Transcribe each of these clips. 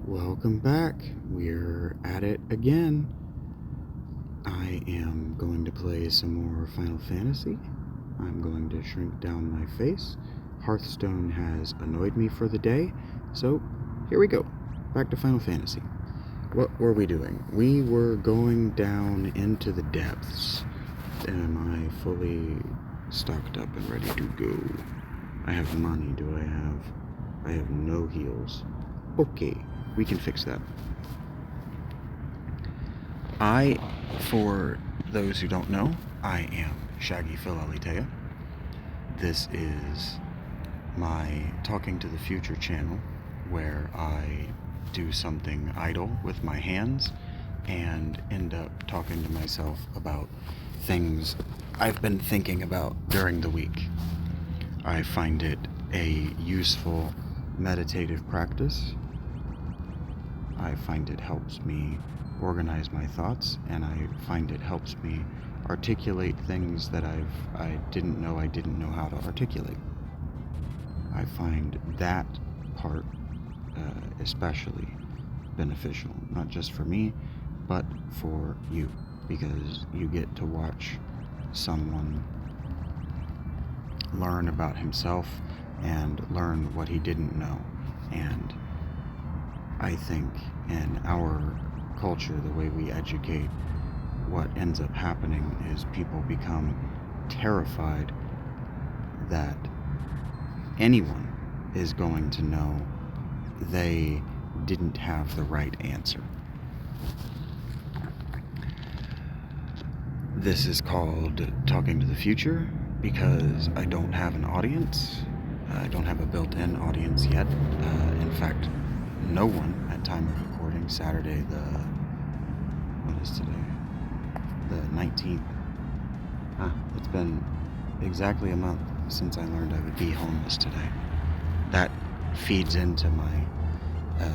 Welcome back. We're at it again. I am going to play some more Final Fantasy. I'm going to shrink down my face. Hearthstone has annoyed me for the day, so here we go. Back to Final Fantasy. What were we doing? We were going down into the depths. Am I fully stocked up and ready to go? I have money. Do I have... I have no heals. Okay, we can fix that. For those who don't know, I am Shaggy Philalitea. This is my Talking to the Future channel, where I do something idle with my hands and end up talking to myself about things I've been thinking about during the week. I find it a useful meditative practice. I find it helps me organize my thoughts, and I find it helps me articulate things that I didn't know how to articulate. I find that part especially beneficial, not just for me, but for you, because you get to watch someone learn about himself and learn what he didn't know. And I think in our culture, the way we educate, what ends up happening is people become terrified that anyone is going to know they didn't have the right answer. This is called Talking to the Future because I don't have an audience. I don't have a built-in audience yet. In fact, no one at time of recording, Saturday what is today? The 19th. It's been exactly a month since I learned I would be homeless today. That feeds into my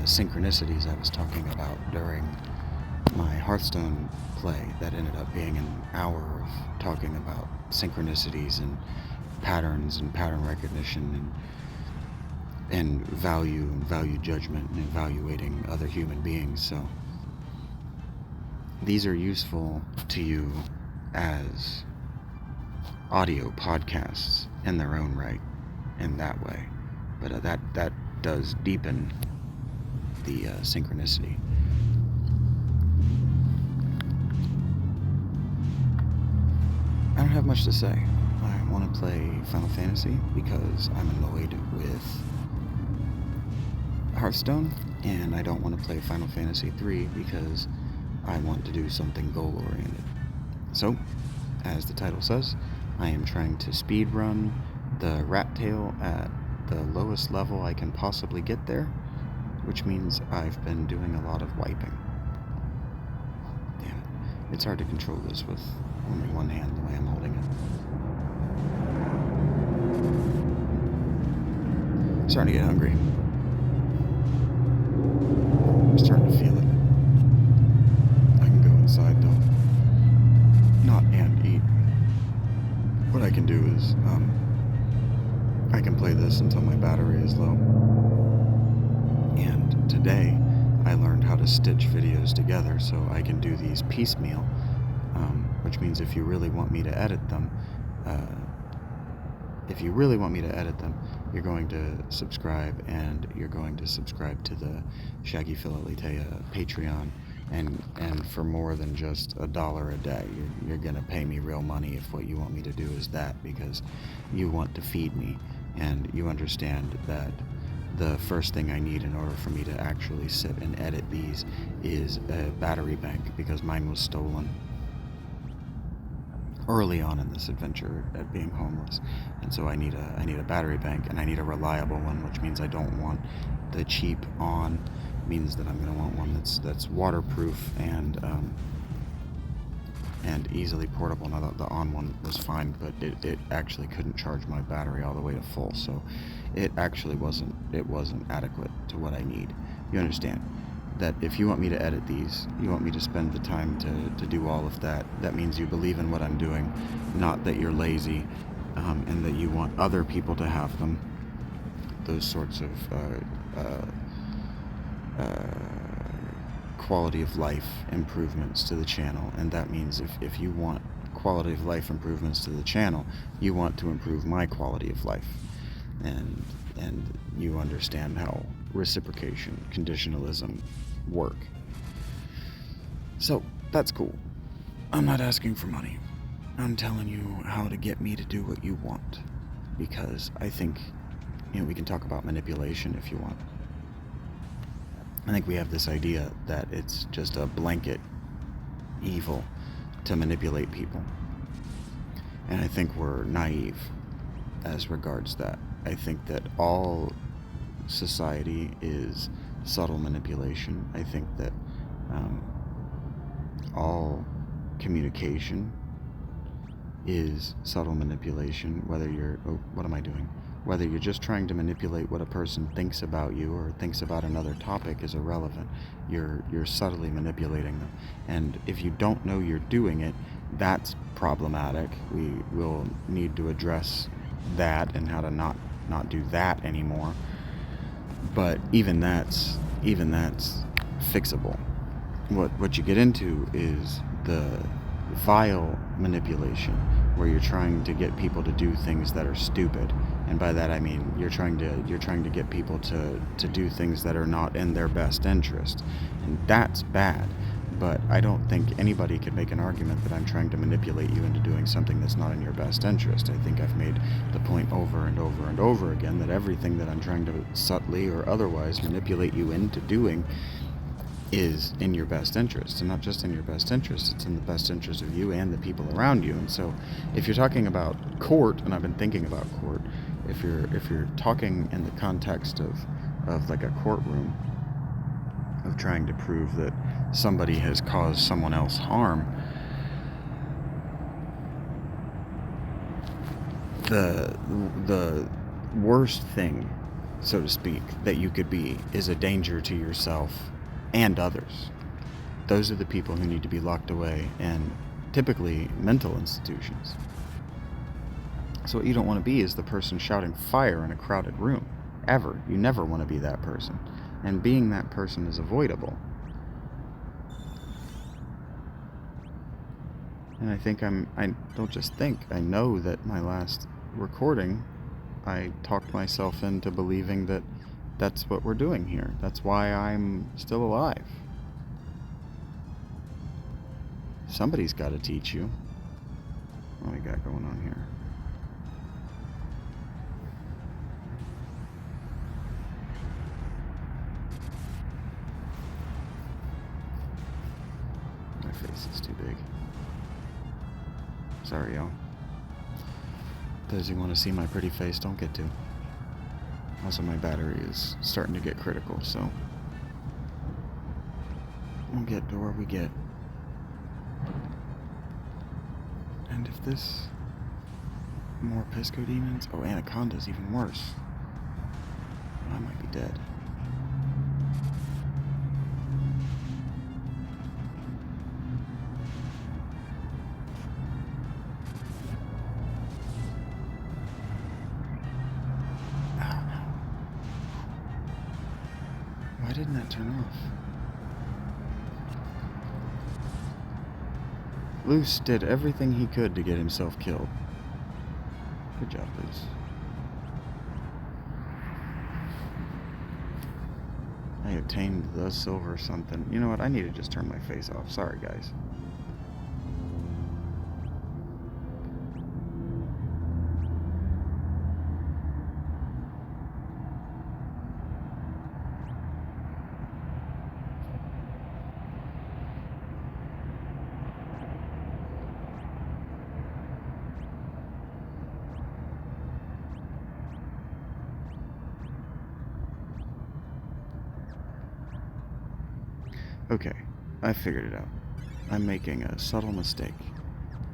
synchronicities I was talking about during my Hearthstone play that ended up being an hour of talking about synchronicities and patterns and pattern recognition and value judgment and evaluating other human beings. So these are useful to you as audio podcasts in their own right in that way, but that does deepen the synchronicity. I don't have much to say. I want to play Final Fantasy because I'm annoyed with Hearthstone, and I don't want to play Final Fantasy 3 because I want to do something goal-oriented. So, as the title says, I am trying to speedrun the rat tail at the lowest level I can possibly get there, which means I've been doing a lot of wiping. Damn it. It's hard to control this with only one hand the way I'm holding it. Starting to get hungry. I'm starting to feel it. I can go inside though. Not and eat. What I can do is, I can play this until my battery is low. And today, I learned how to stitch videos together so I can do these piecemeal, which means if you really want me to edit them, you're going to subscribe, and you're going to subscribe to the Shaggy Philalitea Patreon, and for more than just $1 a day, you're going to pay me real money if what you want me to do is that, because you want to feed me, and you understand that the first thing I need in order for me to actually sit and edit these is a battery bank, because mine was stolen early on in this adventure at being homeless, and so I need a battery bank, and I need a reliable one, which means I don't want the cheap on. Means that I'm going to want one that's waterproof and easily portable. Now the on one was fine, but it actually couldn't charge my battery all the way to full, so it actually wasn't adequate to what I need. You understand that if you want me to edit these, you want me to spend the time to do all of that, that means you believe in what I'm doing, not that you're lazy, and that you want other people to have them. Those sorts of quality of life improvements to the channel, and that means if you want quality of life improvements to the channel, you want to improve my quality of life, and you understand how reciprocation, conditionalism work. So that's cool. I'm not asking for money. I'm telling you how to get me to do what you want, because I think, we can talk about manipulation if you want. I think we have this idea that it's just a blanket evil to manipulate people. And I think we're naive as regards that. I think that all society is subtle manipulation. I think that all communication is subtle manipulation, whether you're, what am I doing? Whether you're just trying to manipulate what a person thinks about you or thinks about another topic is irrelevant. You're subtly manipulating them. And if you don't know you're doing it, that's problematic. We will need to address that and how to not do that anymore. But even that's fixable. What you get into is the vile manipulation, where you're trying to get people to do things that are stupid, and by that I mean you're trying to get people to do things that are not in their best interest, and that's bad. But I don't think anybody could make an argument that I'm trying to manipulate you into doing something that's not in your best interest. I think I've made the point over and over and over again that everything that I'm trying to subtly or otherwise manipulate you into doing is in your best interest, and not just in your best interest, it's in the best interest of you and the people around you. And so if you're talking about court, and I've been thinking about court, if you're talking in the context of like a courtroom, of trying to prove that somebody has caused someone else harm, the worst thing, so to speak, that you could be is a danger to yourself and others. Those are the people who need to be locked away, and typically mental institutions. So what you don't want to be is the person shouting fire in a crowded room. Ever. You never want to be that person. And being that person is avoidable. And I think I don't just think, I know that my last recording, I talked myself into believing that that's what we're doing here. That's why I'm still alive. Somebody's got to teach you. What we got going on here? My face is too big. Sorry, y'all. Those who want to see my pretty face don't get to. Also, my battery is starting to get critical, so we'll get to where we get. And if this... more Pisco demons? Oh, Anaconda's even worse. I might be dead. Why didn't that turn off? Luce did everything he could to get himself killed. Good job, Luce. I obtained the silver something. You know what? I need to just turn my face off. Sorry, guys. Okay, I figured it out. I'm making a subtle mistake.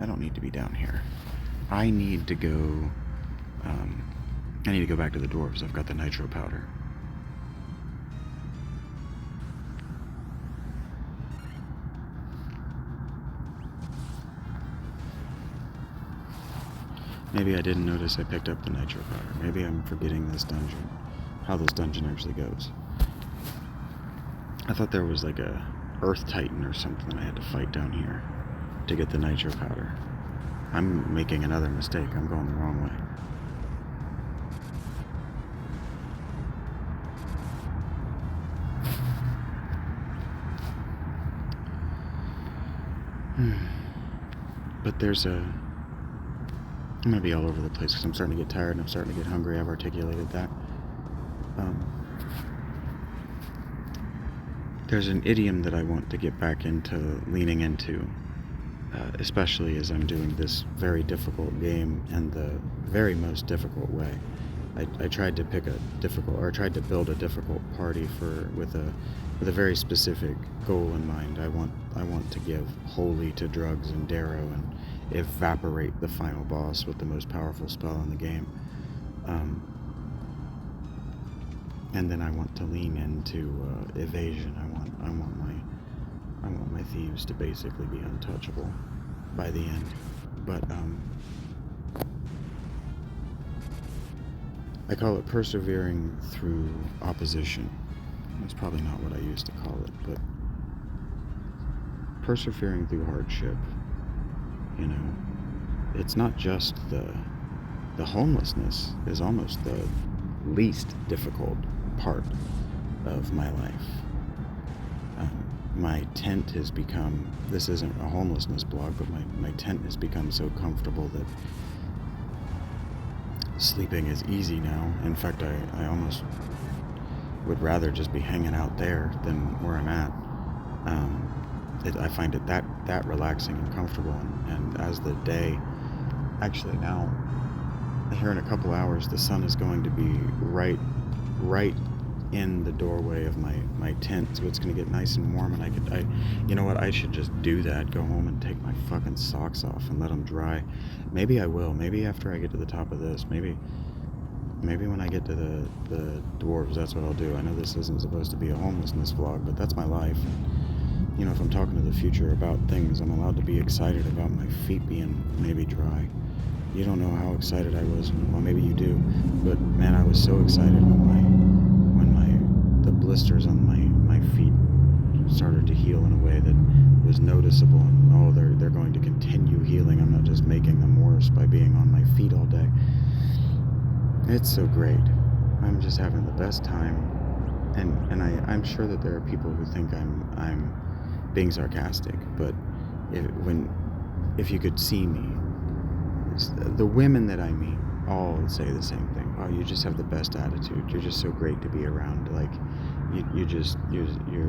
I don't need to be down here. I need to go back to the dwarves. I've got the nitro powder. Maybe I didn't notice I picked up the nitro powder. Maybe I'm forgetting this dungeon. How this dungeon actually goes. I thought there was like a Earth Titan or something I had to fight down here to get the nitro powder. I'm making another mistake. I'm going the wrong way. But there's a... I'm going to be all over the place because I'm starting to get tired and I'm starting to get hungry. I've articulated that. There's an idiom that I want to get back into leaning into, especially as I'm doing this very difficult game in the very most difficult way. I tried to pick a difficult, or I tried to build a difficult party with a very specific goal in mind. I want to give holy to drugs and Darrow and evaporate the final boss with the most powerful spell in the game. And then I want to lean into evasion. I want my thieves to basically be untouchable by the end. But I call it persevering through opposition. That's probably not what I used to call it, but persevering through hardship. You know, it's not just the homelessness is almost the least difficult part of my life. My tent has become, this isn't a homelessness blog, but my tent has become so comfortable that sleeping is easy now. In fact, I almost would rather just be hanging out there than where I'm at. I find it that relaxing and comfortable, and as the day, actually now, here in a couple hours, the sun is going to be right in the doorway of my tent, so it's going to get nice and warm, and you know what, I should just do that, go home and take my fucking socks off and let them dry. Maybe I will, maybe after I get to the top of this, maybe when I get to the dwarves, that's what I'll do. I know this isn't supposed to be a homelessness vlog, but that's my life. You know, if I'm talking to the future about things, I'm allowed to be excited about my feet being maybe dry. You don't know how excited I was, well, maybe you do, but man, I was so excited when the blisters on my feet started to heal in a way that was noticeable, and they're going to continue healing. I'm not just making them worse by being on my feet all day. It's so great. I'm just having the best time, and I'm sure that there are people who think I'm being sarcastic, but if you could see me, the women that I meet all say the same thing. Oh, you just have the best attitude. You're just so great to be around. Like, you're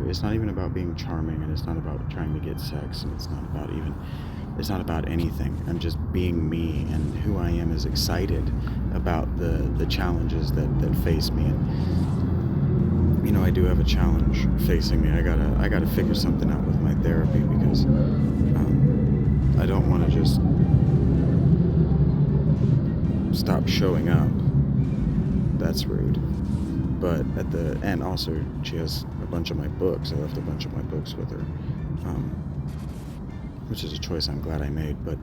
it's not even about being charming, and it's not about trying to get sex, and it's not about anything. I'm just being me, and who I am is excited about the challenges that face me. And, you know, I do have a challenge facing me. I gotta figure something out with my therapy, because I don't want to just stop showing up. That's rude. But and also she has a bunch of my books. I left a bunch of my books with her, which is a choice I'm glad I made. But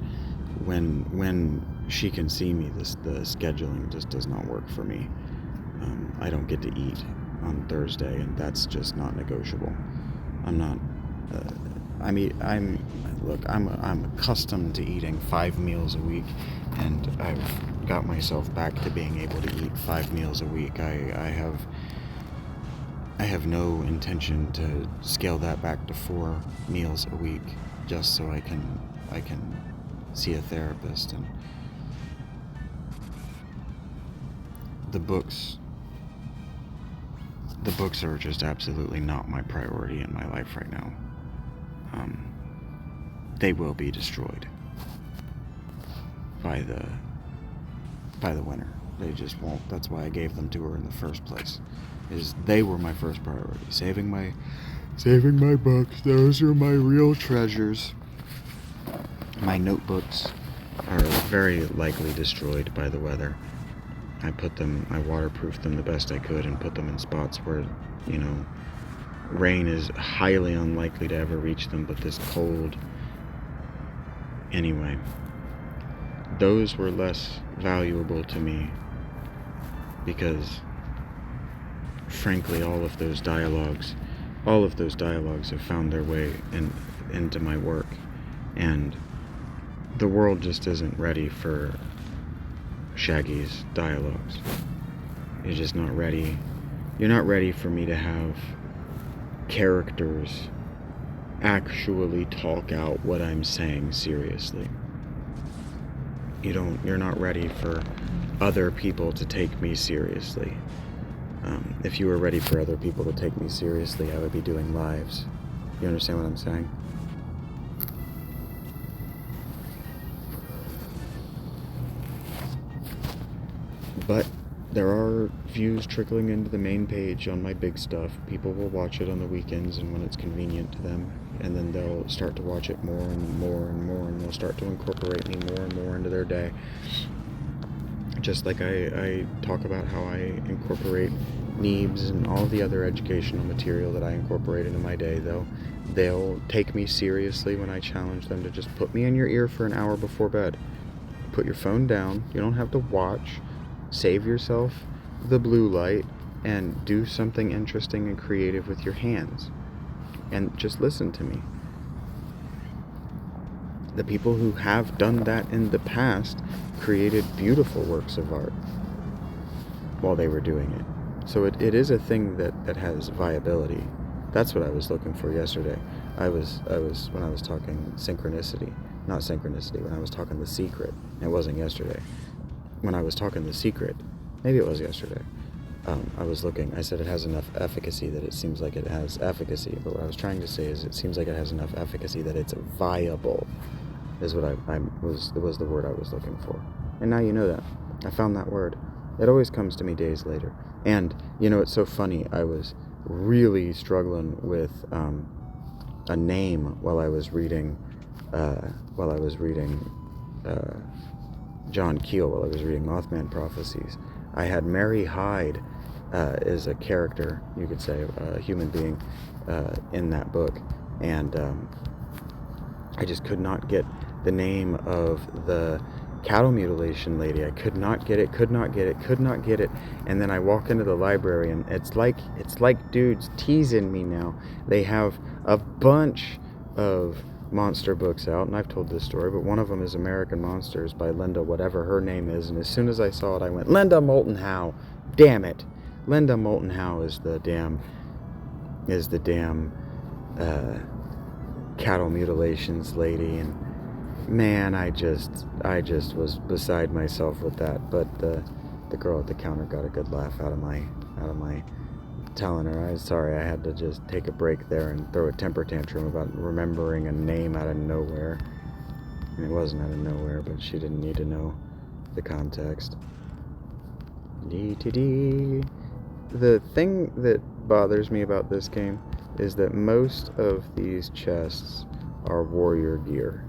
when she can see me, the scheduling just does not work for me. I don't get to eat on Thursday, and that's just not negotiable. I'm not. I'm accustomed to eating 5 meals a week, and I've got myself back to being able to eat 5 meals a week. I have no intention to scale that back to 4 meals a week, just so I can see a therapist. And the books are just absolutely not my priority in my life right now. They will be destroyed by the winner. They just won't. That's why I gave them to her in the first place. They were my first priority. Saving my books. Those are my real treasures. My notebooks are very likely destroyed by the weather. I waterproofed them the best I could and put them in spots where, you know, rain is highly unlikely to ever reach them, but this cold. Anyway, those were less valuable to me because, frankly, all of those dialogues all of those dialogues have found their way into my work, and the world just isn't ready for Shaggy's dialogues. You're just not ready. You're not ready for me to have characters actually talk out what I'm saying seriously. You're not ready for other people to take me seriously. If you were ready for other people to take me seriously, I would be doing lives. You understand what I'm saying? But there are views trickling into the main page on my big stuff. People will watch it on the weekends and when it's convenient to them, and then they'll start to watch it more and more and more, and they'll start to incorporate me more and more into their day. Just like I talk about how I incorporate Neebs and all the other educational material that I incorporate into my day, they'll take me seriously when I challenge them to just put me in your ear for an hour before bed. Put your phone down. You don't have to watch. Save yourself the blue light and do something interesting and creative with your hands. And just listen to me. The people who have done that in the past created beautiful works of art while they were doing it. So it is a thing that has viability. That's what I was looking for yesterday. When I was talking synchronicity, not synchronicity, when I was talking The Secret. It wasn't yesterday. When I was talking The Secret, maybe it was yesterday, I said it has enough efficacy that it seems like it has efficacy, but what I was trying to say is it seems like it has enough efficacy that it's viable, is what was the word I was looking for. And now you know that. I found that word. It always comes to me days later. And, it's so funny, I was really struggling with a name while I was reading John Keel, while I was reading Mothman Prophecies. I had Mary Hyde as a character, you could say, a human being in that book, and I just could not get the name of the cattle mutilation lady. I could not get it, and then I walk into the library, and it's like dudes teasing me now. They have a bunch of monster books out, and I've told this story, but one of them is American Monsters by Linda, whatever her name is, and as soon as I saw it, I went, Linda Moulton Howe, damn it. Linda Moulton Howe is the damn cattle mutilations lady, and man, I just was beside myself with that. But the girl at the counter got a good laugh out of my telling her, I'm sorry, I had to just take a break there and throw a temper tantrum about remembering a name out of nowhere. And it wasn't out of nowhere, but she didn't need to know the context. The thing that bothers me about this game is that most of these chests are warrior gear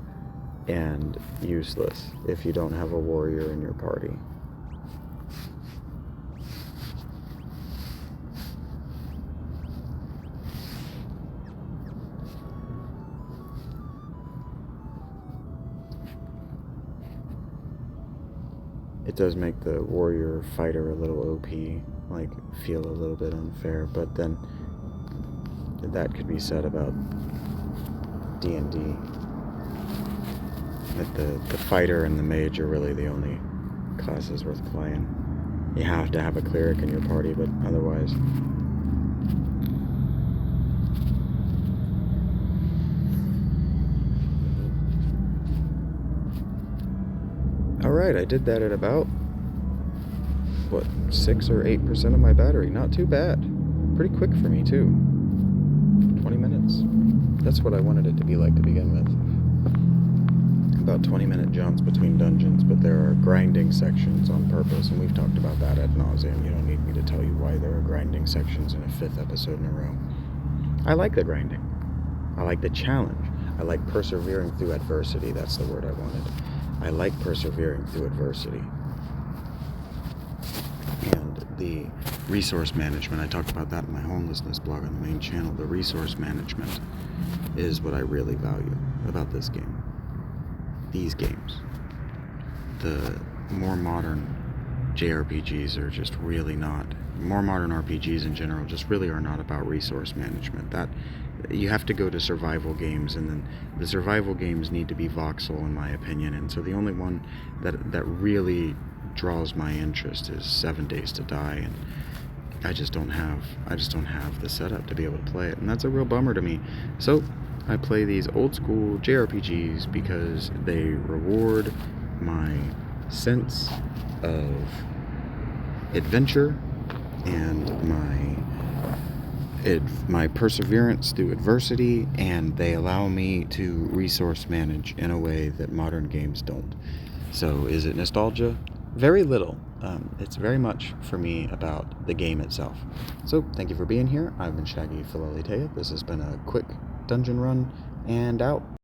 and useless if you don't have a warrior in your party. It does make the warrior fighter a little OP, like feel a little bit unfair, but then that could be said about D&D. That the fighter and the mage are really the only classes worth playing. You have to have a cleric in your party, but otherwise. Alright, I did that at about 6 or 8% of my battery. Not too bad. Pretty quick for me too. 20 minutes. That's what I wanted it to be like to begin with. About 20-minute jumps between dungeons, but there are grinding sections on purpose, and we've talked about that ad nauseum. You don't need me to tell you why there are grinding sections in a 5th episode in a row. I like the grinding. I like the challenge. I like persevering through adversity. That's the word I wanted. I like persevering through adversity. And the resource management, I talked about that in my homelessness blog on the main channel. The resource management is what I really value about this game. These games. The more modern JRPGs are just really not, more modern RPGs in general just really are not about resource management. That you have to go to survival games, and then the survival games need to be voxel in my opinion, and so the only one that really draws my interest is 7 Days to Die, and I just don't have the setup to be able to play it, and that's a real bummer to me. So I play these old school JRPGs because they reward my sense of adventure and my perseverance through adversity, and they allow me to resource manage in a way that modern games don't. So is it nostalgia? Very little. It's very much for me about the game itself. So thank you for being here. I've been Shaggy Philalitea. This has been a quick dungeon run, and out.